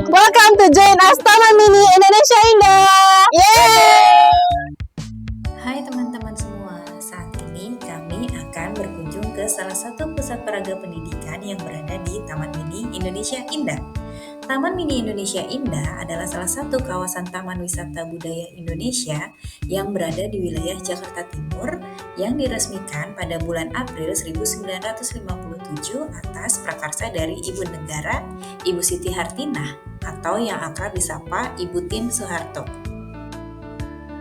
Welcome to join us Taman Mini Indonesia Indah. Yeay! Hai teman-teman semua, saat ini kami akan berkunjung ke salah satu pusat peraga pendidikan yang berada di Taman Mini Indonesia Indah. Taman Mini Indonesia Indah adalah salah satu kawasan taman wisata budaya Indonesia yang berada di wilayah Jakarta Timur yang diresmikan pada bulan April 1957 atas prakarsa dari Ibu Negara, Ibu Siti Hartinah, atau yang akrab disapa Ibu Tien Soeharto.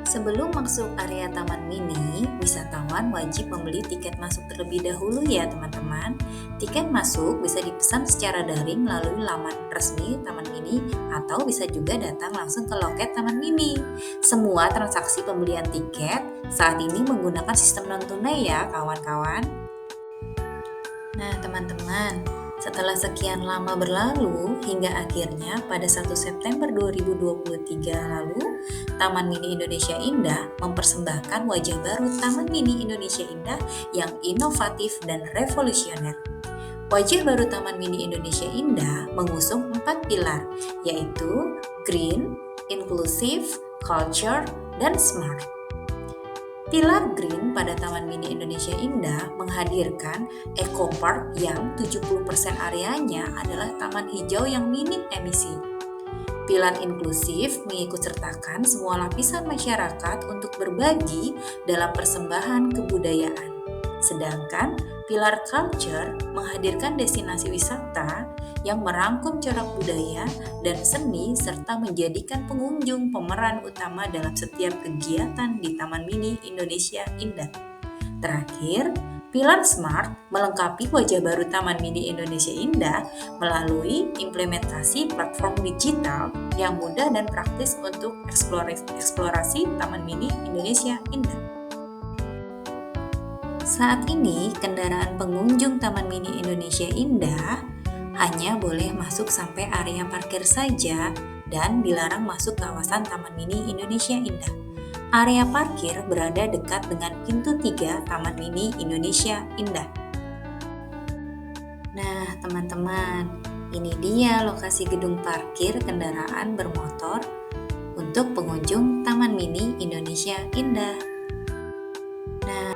Sebelum masuk area Taman Mini, wisatawan wajib membeli tiket masuk terlebih dahulu ya teman-teman. Tiket masuk bisa dipesan secara daring melalui laman resmi Taman Mini atau bisa juga datang langsung ke loket Taman Mini. Semua transaksi pembelian tiket saat ini menggunakan sistem non-tunai ya kawan-kawan. Nah teman-teman, setelah sekian lama berlalu, hingga akhirnya pada 1 September 2023 lalu, Taman Mini Indonesia Indah mempersembahkan wajah baru Taman Mini Indonesia Indah yang inovatif dan revolusioner. Wajah baru Taman Mini Indonesia Indah mengusung 4 pilar, yaitu Green, Inclusive, Culture, dan Smart. Pilar Green pada Taman Mini Indonesia Indah menghadirkan Eco Park yang 70% areanya adalah taman hijau yang minim emisi. Pilar Inklusif mengikutsertakan semua lapisan masyarakat untuk berbagi dalam persembahan kebudayaan. Sedangkan Pilar Culture menghadirkan destinasi wisata yang merangkum corak budaya dan seni serta menjadikan pengunjung pemeran utama dalam setiap kegiatan di Taman Mini Indonesia Indah. Terakhir, Pilar Smart melengkapi wajah baru Taman Mini Indonesia Indah melalui implementasi platform digital yang mudah dan praktis untuk eksplorasi Taman Mini Indonesia Indah. Saat ini, kendaraan pengunjung Taman Mini Indonesia Indah hanya boleh masuk sampai area parkir saja dan dilarang masuk kawasan Taman Mini Indonesia Indah. Area parkir berada dekat dengan pintu 3 Taman Mini Indonesia Indah. Nah, teman-teman, ini dia lokasi gedung parkir kendaraan bermotor untuk pengunjung Taman Mini Indonesia Indah. Nah,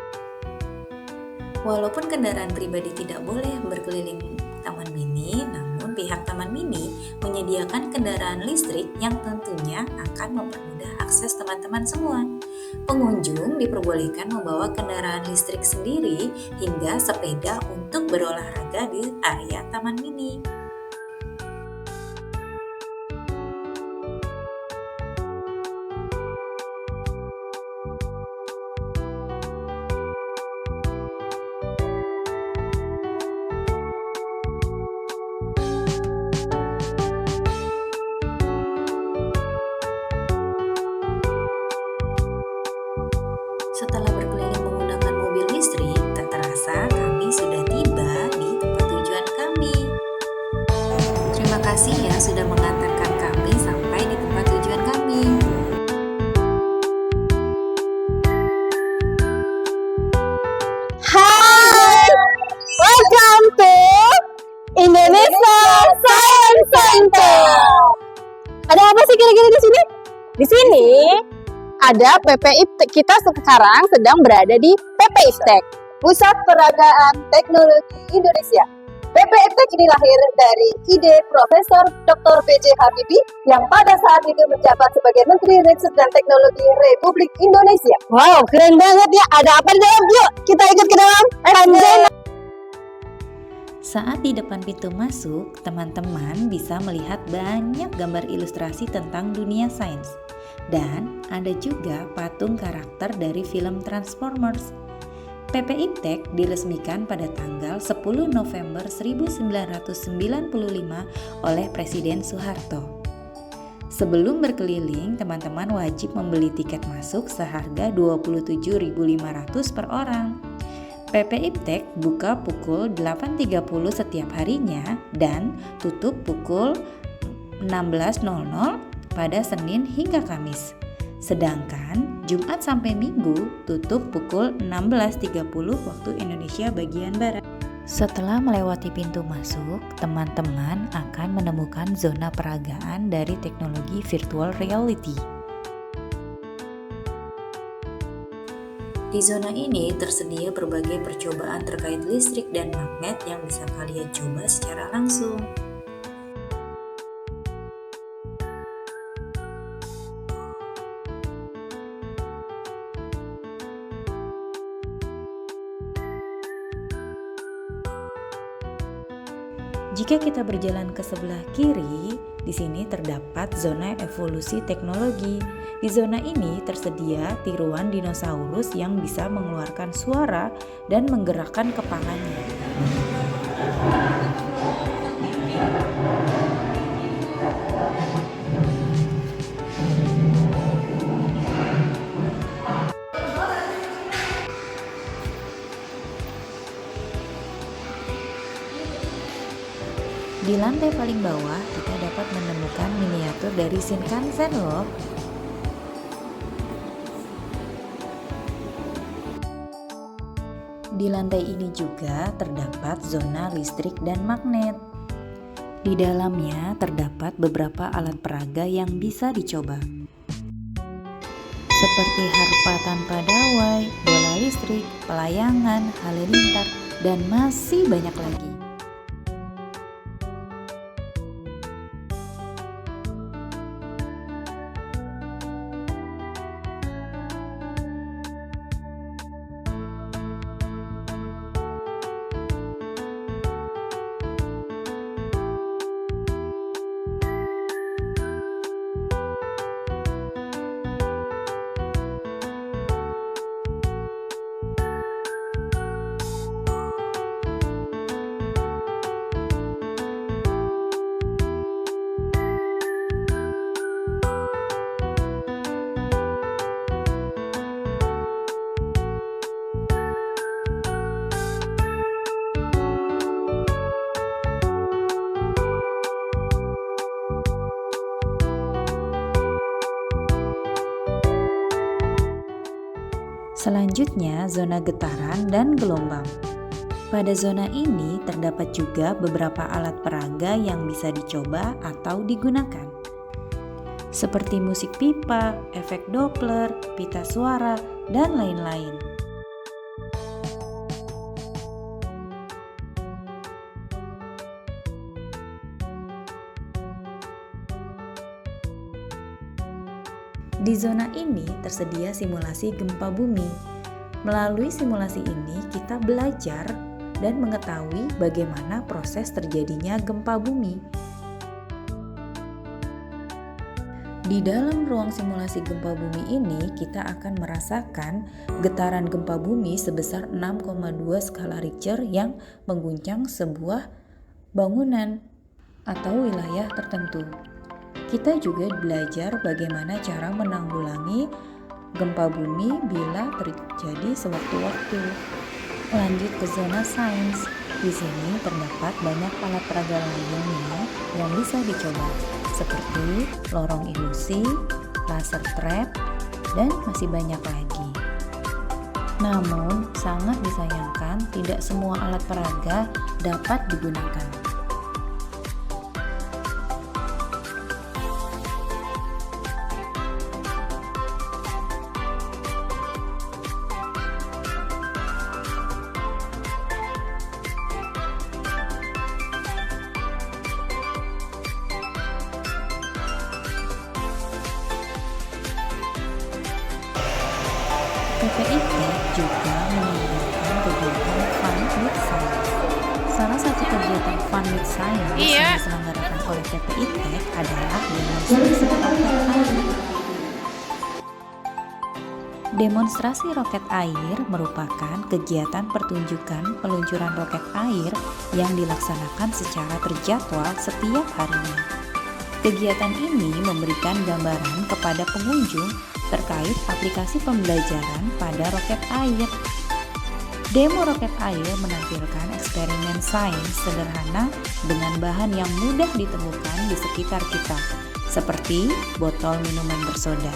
walaupun kendaraan pribadi tidak boleh berkeliling Taman Mini, namun pihak Taman Mini menyediakan kendaraan listrik yang tentunya akan mempermudah akses teman-teman semua. Pengunjung diperbolehkan membawa kendaraan listrik sendiri hingga sepeda untuk berolahraga di area Taman Mini. Setelah berkeliling menggunakan mobil listrik, tak terasa kami sudah tiba di tempat tujuan kami. Terima kasih ya sudah mengantarkan kami sampai di tempat tujuan kami. Hai, welcome to Indonesia Science Center. Ada apa sih kira-kira di sini? Di sini ada PPI. Kita sekarang sedang berada di PPI Tech, Pusat Peragaan Teknologi Indonesia. PPI Tech ini lahir dari ide Profesor Dr. B.J. Habibie yang pada saat itu menjabat sebagai Menteri Riset dan Teknologi Republik Indonesia. Wow, keren banget ya. Ada apa di dalam? Yuk, kita ikut ke dalam. Saat di depan pintu masuk, teman-teman bisa melihat banyak gambar ilustrasi tentang dunia sains. Dan ada juga patung karakter dari film Transformers. PPI Tech diresmikan pada tanggal 10 November 1995 oleh Presiden Soeharto. Sebelum berkeliling, teman-teman wajib membeli tiket masuk seharga Rp27.500 per orang. PPI Tech buka pukul 8.30 setiap harinya dan tutup pukul 16.00 pada Senin hingga Kamis. Sedangkan Jumat sampai Minggu tutup pukul 16.30 waktu Indonesia bagian Barat. Setelah melewati pintu masuk, teman-teman akan menemukan zona peragaan dari teknologi virtual reality. Di zona ini tersedia berbagai percobaan terkait listrik dan magnet yang bisa kalian coba secara langsung. Jika kita berjalan ke sebelah kiri, di sini terdapat zona evolusi teknologi. Di zona ini tersedia tiruan dinosaurus yang bisa mengeluarkan suara dan menggerakkan kepalanya. Di lantai paling bawah, kita dapat menemukan miniatur dari Shinkansen loh. Di lantai ini juga terdapat zona listrik dan magnet. Di dalamnya terdapat beberapa alat peraga yang bisa dicoba. Seperti harpa tanpa dawai, bola listrik, pelayangan, halilintar, dan masih banyak lagi. Selanjutnya, zona getaran dan gelombang. Pada zona ini terdapat juga beberapa alat peraga yang bisa dicoba atau digunakan. Seperti musik pipa, efek Doppler, pita suara, dan lain-lain. Di zona ini tersedia simulasi gempa bumi. Melalui simulasi ini kita belajar dan mengetahui bagaimana proses terjadinya gempa bumi. Di dalam ruang simulasi gempa bumi ini kita akan merasakan getaran gempa bumi sebesar 6,2 skala Richter yang mengguncang sebuah bangunan atau wilayah tertentu. Kita juga belajar bagaimana cara menanggulangi gempa bumi bila terjadi sewaktu-waktu. Lanjut ke zona sains. Di sini terdapat banyak alat peraga lainnya yang bisa dicoba, seperti lorong ilusi, laser trap, dan masih banyak lagi. Namun, sangat disayangkan tidak semua alat peraga dapat digunakan. PPIT juga menyelenggarakan kegiatan Fun with Science. Salah satu kegiatan Fun with Science yang diselenggarakan oleh PPIT adalah demonstrasi roket air. Demonstrasi roket air merupakan kegiatan pertunjukan peluncuran roket air yang dilaksanakan secara terjadwal setiap harinya. Kegiatan ini memberikan gambaran kepada pengunjung terkait aplikasi pembelajaran pada roket air. Demo roket air menampilkan eksperimen sains sederhana dengan bahan yang mudah ditemukan di sekitar kita, seperti botol minuman bersoda,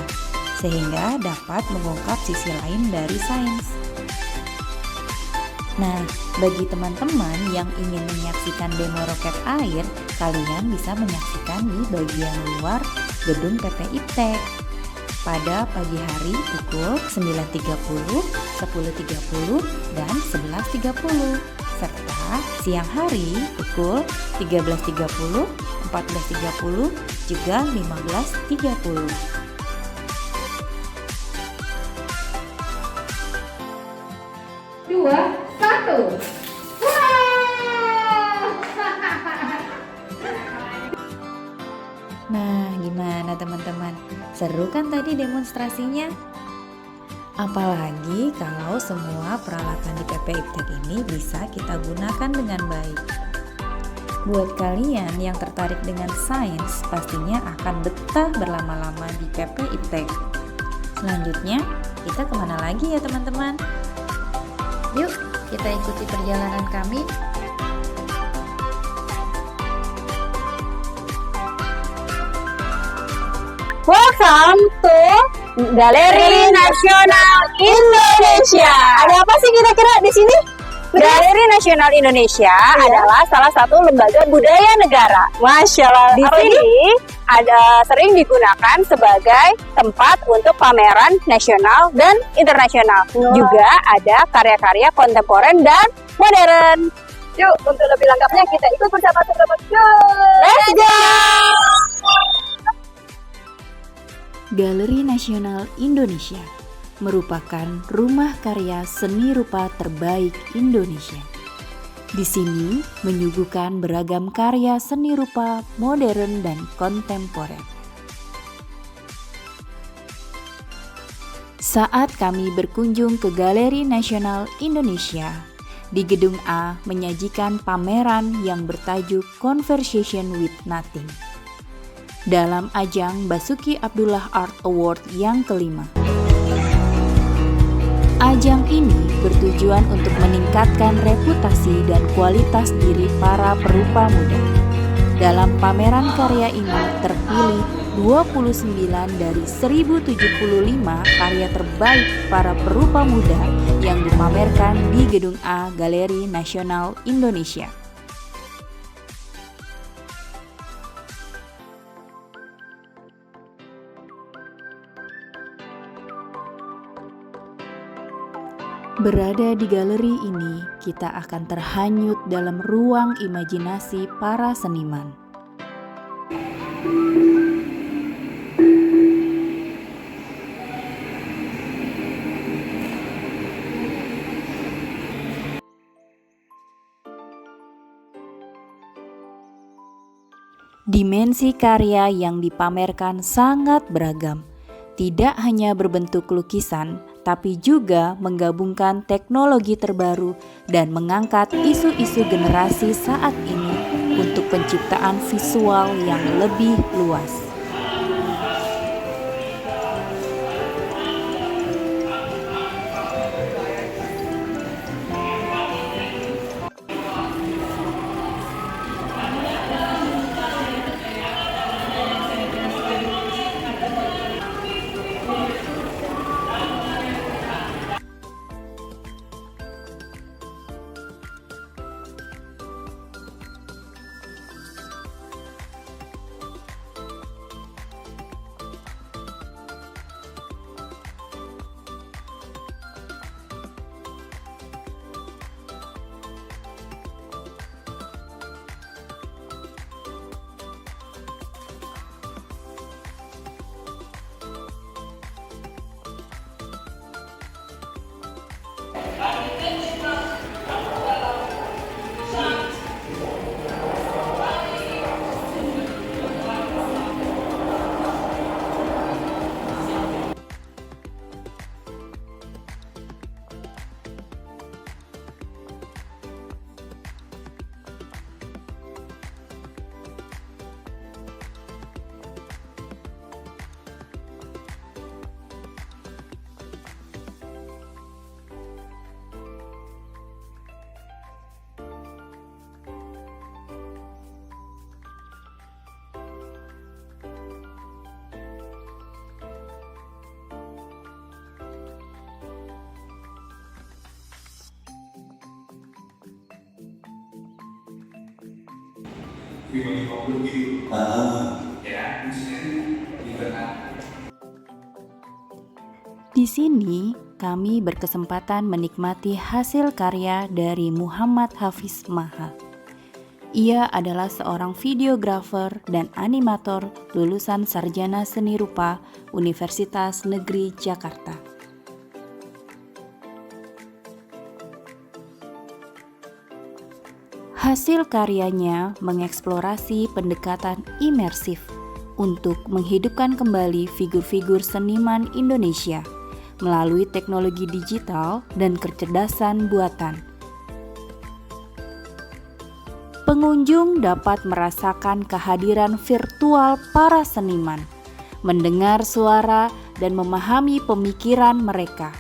sehingga dapat mengungkap sisi lain dari sains. Nah, Bagi teman-teman yang ingin menyaksikan demo roket air, kalian bisa menyaksikan di bagian luar gedung PP IPTEK pada pagi hari pukul 9.30, 10.30, dan 11.30, serta siang hari pukul 13.30, 14.30, juga 15.30. Dua, satu. Nah, gimana teman-teman? Seru kan tadi demonstrasinya? Apalagi kalau semua peralatan di PP IPTEK ini bisa kita gunakan dengan baik. Buat kalian yang tertarik dengan sains, pastinya akan betah berlama-lama di PP IPTEK. Selanjutnya, kita kemana lagi ya teman-teman? Yuk, kita ikuti perjalanan kami. Welcome to Galeri Nasional Indonesia. Ada apa sih kira-kira di sini? Galeri Nasional Indonesia adalah salah satu lembaga budaya negara. Masya Allah. Di sini ada sering digunakan sebagai tempat untuk pameran nasional dan internasional. Juga ada karya-karya kontemporer dan modern. Yuk, untuk lebih lengkapnya kita ikut bersama teman-teman. Let's go! Galeri Nasional Indonesia merupakan rumah karya seni rupa terbaik Indonesia. Di sini menyuguhkan beragam karya seni rupa modern dan kontemporer. Saat kami berkunjung ke Galeri Nasional Indonesia, di Gedung A menyajikan pameran yang bertajuk Conversation with Nothing dalam ajang Basuki Abdullah Art Award yang kelima. Ajang ini bertujuan untuk meningkatkan reputasi dan kualitas diri para perupa muda. Dalam pameran karya ini terpilih 29 dari 1075 karya terbaik para perupa muda yang dipamerkan di Gedung A Galeri Nasional Indonesia. Berada di galeri ini, kita akan terhanyut dalam ruang imajinasi para seniman. Dimensi karya yang dipamerkan sangat beragam. Tidak hanya berbentuk lukisan, tapi juga menggabungkan teknologi terbaru dan mengangkat isu-isu generasi saat ini untuk penciptaan visual yang lebih luas. Di sini, kami berkesempatan menikmati hasil karya dari Muhammad Hafiz Maha. Ia adalah seorang videografer dan animator lulusan Sarjana Seni Rupa Universitas Negeri Jakarta. Hasil karyanya mengeksplorasi pendekatan imersif untuk menghidupkan kembali figur-figur seniman Indonesia melalui teknologi digital dan kecerdasan buatan. Pengunjung dapat merasakan kehadiran virtual para seniman, mendengar suara dan memahami pemikiran mereka.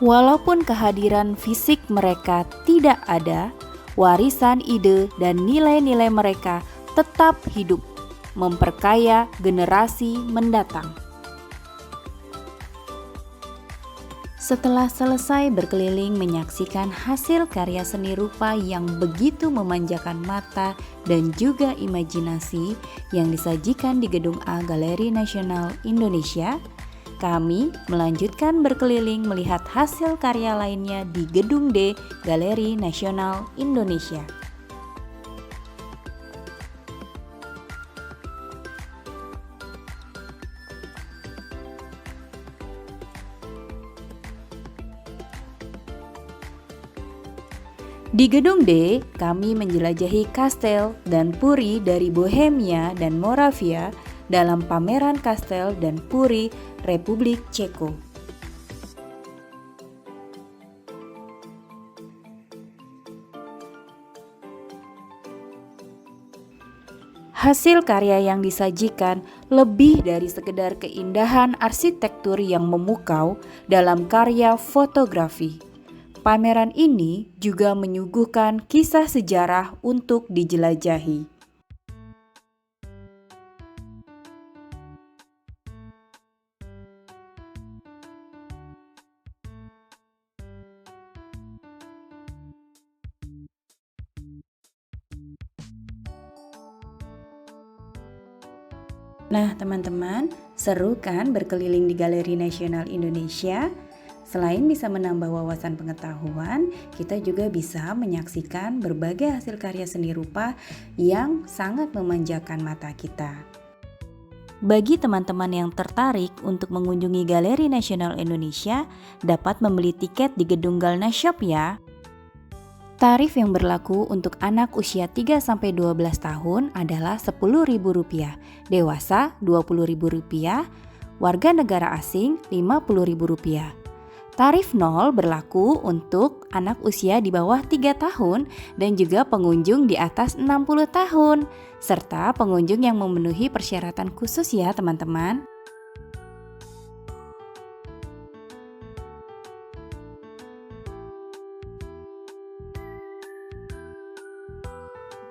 Walaupun kehadiran fisik mereka tidak ada, warisan ide dan nilai-nilai mereka tetap hidup, memperkaya generasi mendatang. Setelah selesai berkeliling menyaksikan hasil karya seni rupa yang begitu memanjakan mata dan juga imajinasi yang disajikan di Gedung A Galeri Nasional Indonesia, kami melanjutkan berkeliling melihat hasil karya lainnya di Gedung D Galeri Nasional Indonesia. Di Gedung D, kami menjelajahi kastel dan puri dari Bohemia dan Moravia dalam pameran kastel dan puri Republik Ceko. Hasil karya yang disajikan lebih dari sekedar keindahan arsitektur yang memukau dalam karya fotografi. Pameran ini juga menyuguhkan kisah sejarah untuk dijelajahi. Nah, teman-teman, seru kan berkeliling di Galeri Nasional Indonesia? Selain bisa menambah wawasan pengetahuan, kita juga bisa menyaksikan berbagai hasil karya seni rupa yang sangat memanjakan mata kita. Bagi teman-teman yang tertarik untuk mengunjungi Galeri Nasional Indonesia, dapat membeli tiket di Gedung Galna Shop ya. Tarif yang berlaku untuk anak usia 3-12 tahun adalah Rp10.000, dewasa Rp20.000, warga negara asing Rp50.000. Tarif 0 berlaku untuk anak usia di bawah 3 tahun dan juga pengunjung di atas 60 tahun, serta pengunjung yang memenuhi persyaratan khusus ya teman-teman.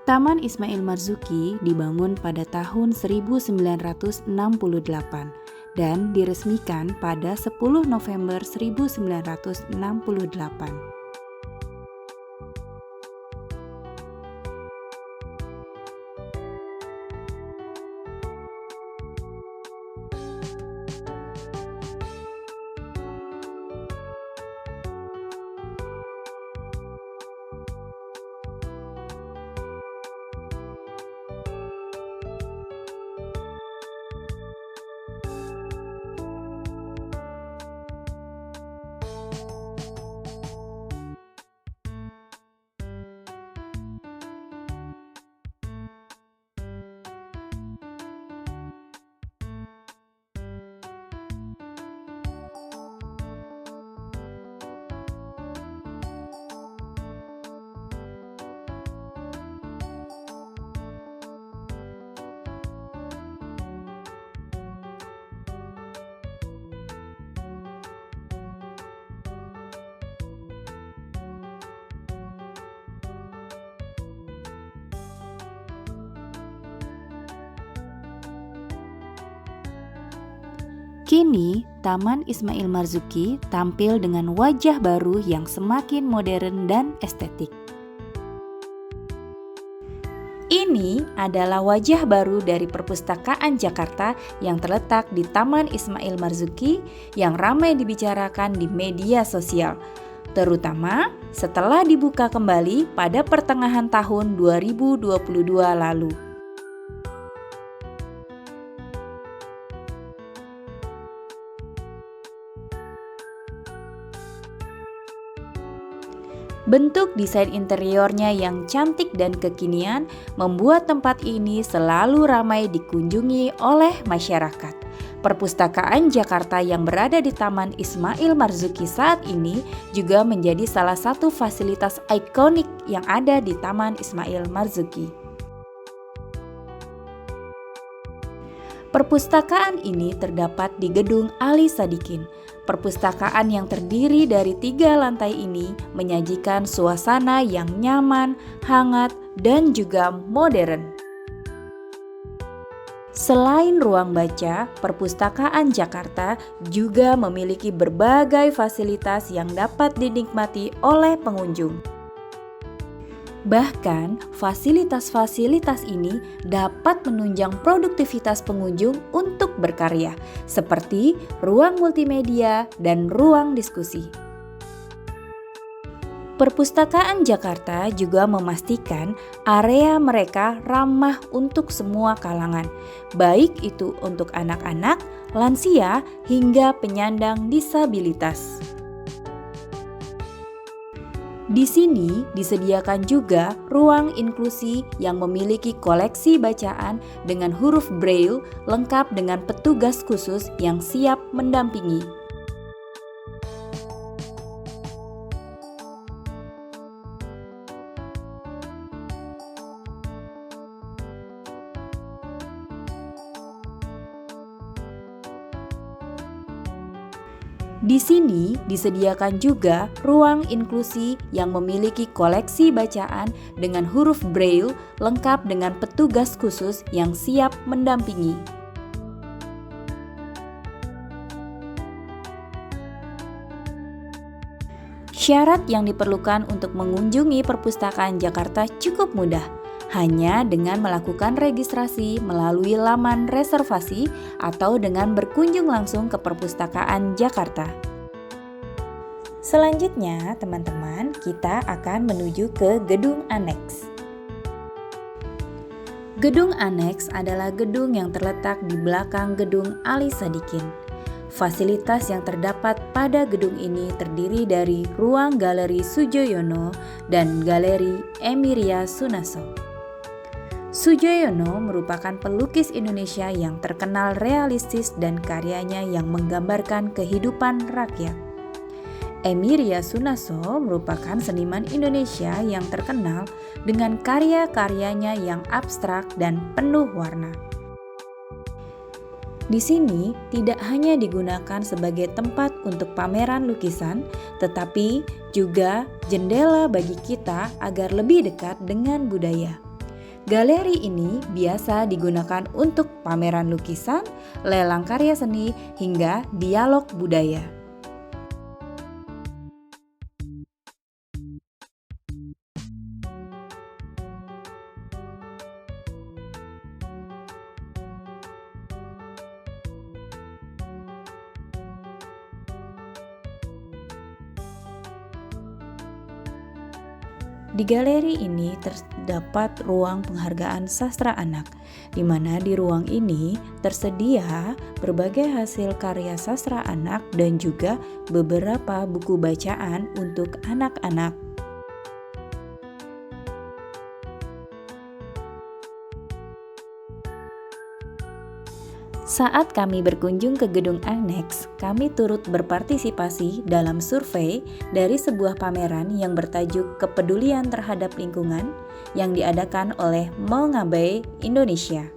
Taman Ismail Marzuki dibangun pada tahun 1968 dan diresmikan pada 10 November 1968. Kini, Taman Ismail Marzuki tampil dengan wajah baru yang semakin modern dan estetik. Ini adalah wajah baru dari Perpustakaan Jakarta yang terletak di Taman Ismail Marzuki yang ramai dibicarakan di media sosial, terutama setelah dibuka kembali pada pertengahan tahun 2022 lalu. Bentuk desain interiornya yang cantik dan kekinian membuat tempat ini selalu ramai dikunjungi oleh masyarakat. Perpustakaan Jakarta yang berada di Taman Ismail Marzuki saat ini juga menjadi salah satu fasilitas ikonik yang ada di Taman Ismail Marzuki. Perpustakaan ini terdapat di Gedung Ali Sadikin. Perpustakaan yang terdiri dari 3 lantai ini menyajikan suasana yang nyaman, hangat, dan juga modern. Selain ruang baca, Perpustakaan Jakarta juga memiliki berbagai fasilitas yang dapat dinikmati oleh pengunjung. Bahkan, fasilitas-fasilitas ini dapat menunjang produktivitas pengunjung untuk berkarya, seperti ruang multimedia dan ruang diskusi. Perpustakaan Jakarta juga memastikan area mereka ramah untuk semua kalangan, baik itu untuk anak-anak, lansia, hingga penyandang disabilitas. Di sini disediakan juga ruang inklusi yang memiliki koleksi bacaan dengan huruf Braille lengkap dengan petugas khusus yang siap mendampingi. Di sini disediakan juga ruang inklusi yang memiliki koleksi bacaan dengan huruf Braille lengkap dengan petugas khusus yang siap mendampingi. Syarat yang diperlukan untuk mengunjungi Perpustakaan Jakarta cukup mudah. Hanya dengan melakukan registrasi melalui laman reservasi atau dengan berkunjung langsung ke Perpustakaan Jakarta. Selanjutnya, teman-teman, kita akan menuju ke gedung aneks. Gedung aneks adalah gedung yang terletak di belakang gedung Ali Sadikin. Fasilitas yang terdapat pada gedung ini terdiri dari ruang Galeri Soejoyono dan Galeri Emiria Sunarso. Soejoyono merupakan pelukis Indonesia yang terkenal realistis dan karyanya yang menggambarkan kehidupan rakyat. Emiria Sunarso merupakan seniman Indonesia yang terkenal dengan karya-karyanya yang abstrak dan penuh warna. Di sini tidak hanya digunakan sebagai tempat untuk pameran lukisan, tetapi juga jendela bagi kita agar lebih dekat dengan budaya. Galeri ini biasa digunakan untuk pameran lukisan, lelang karya seni, hingga dialog budaya. Di galeri ini terdapat ruang penghargaan sastra anak, di mana di ruang ini tersedia berbagai hasil karya sastra anak dan juga beberapa buku bacaan untuk anak-anak. Saat kami berkunjung ke gedung aneks, kami turut berpartisipasi dalam survei dari sebuah pameran yang bertajuk Kepedulian Terhadap Lingkungan yang diadakan oleh Mongabe Indonesia.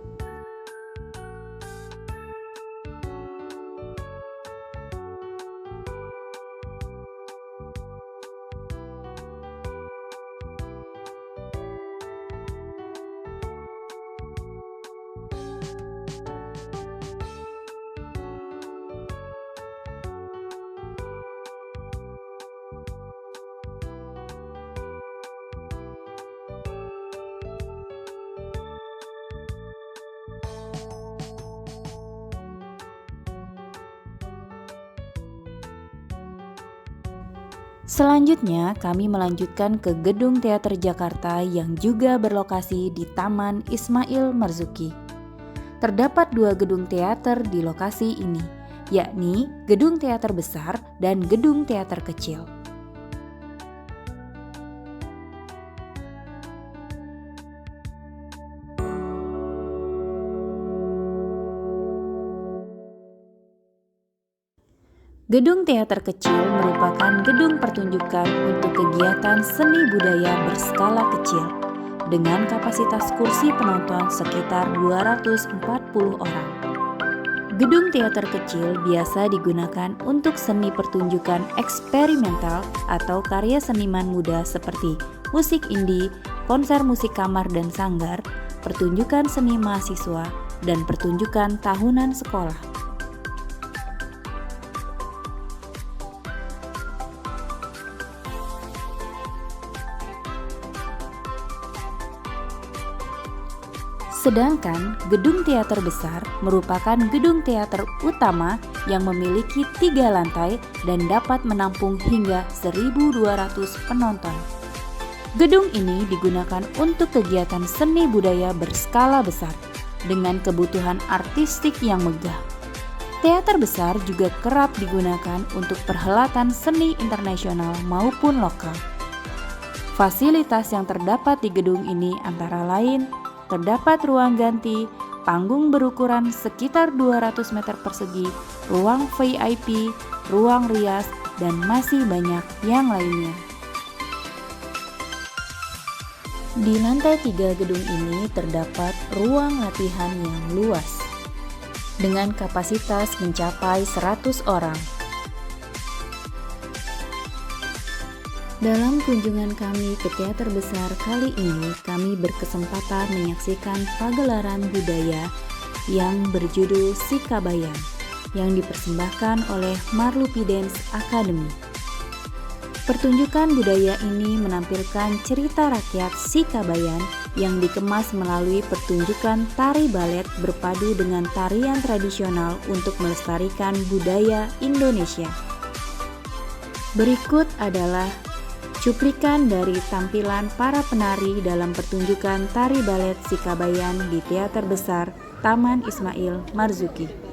Selanjutnya, kami melanjutkan ke Gedung Teater Jakarta yang juga berlokasi di Taman Ismail Marzuki. Terdapat 2 gedung teater di lokasi ini, yakni Gedung Teater Besar dan Gedung Teater Kecil. Gedung teater kecil merupakan gedung pertunjukan untuk kegiatan seni budaya berskala kecil dengan kapasitas kursi penonton sekitar 240 orang. Gedung teater kecil biasa digunakan untuk seni pertunjukan eksperimental atau karya seniman muda seperti musik indie, konser musik kamar dan sanggar, pertunjukan seni mahasiswa, dan pertunjukan tahunan sekolah. Sedangkan gedung teater besar merupakan gedung teater utama yang memiliki 3 lantai dan dapat menampung hingga 1.200 penonton. Gedung ini digunakan untuk kegiatan seni budaya berskala besar dengan kebutuhan artistik yang megah. Teater besar juga kerap digunakan untuk perhelatan seni internasional maupun lokal. Fasilitas yang terdapat di gedung ini antara lain terdapat ruang ganti, panggung berukuran sekitar 200 meter persegi, ruang VIP, ruang rias, dan masih banyak yang lainnya. Di lantai 3 gedung ini terdapat ruang latihan yang luas, dengan kapasitas mencapai 100 orang. Dalam kunjungan kami ke teater besar kali ini, kami berkesempatan menyaksikan pagelaran budaya yang berjudul Sikabayan yang dipersembahkan oleh Marlupi Dance Academy. Pertunjukan budaya ini menampilkan cerita rakyat Sikabayan yang dikemas melalui pertunjukan tari balet berpadu dengan tarian tradisional untuk melestarikan budaya Indonesia. Berikut adalah cuplikan dari tampilan para penari dalam pertunjukan tari balet Sikabayan di Teater Besar Taman Ismail Marzuki.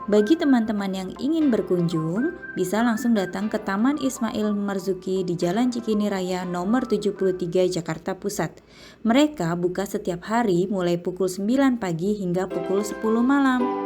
Bagi teman-teman yang ingin berkunjung, bisa langsung datang ke Taman Ismail Marzuki di Jalan Cikini Raya nomor 73 Jakarta Pusat. Mereka buka setiap hari mulai pukul 9 pagi hingga pukul 10 malam.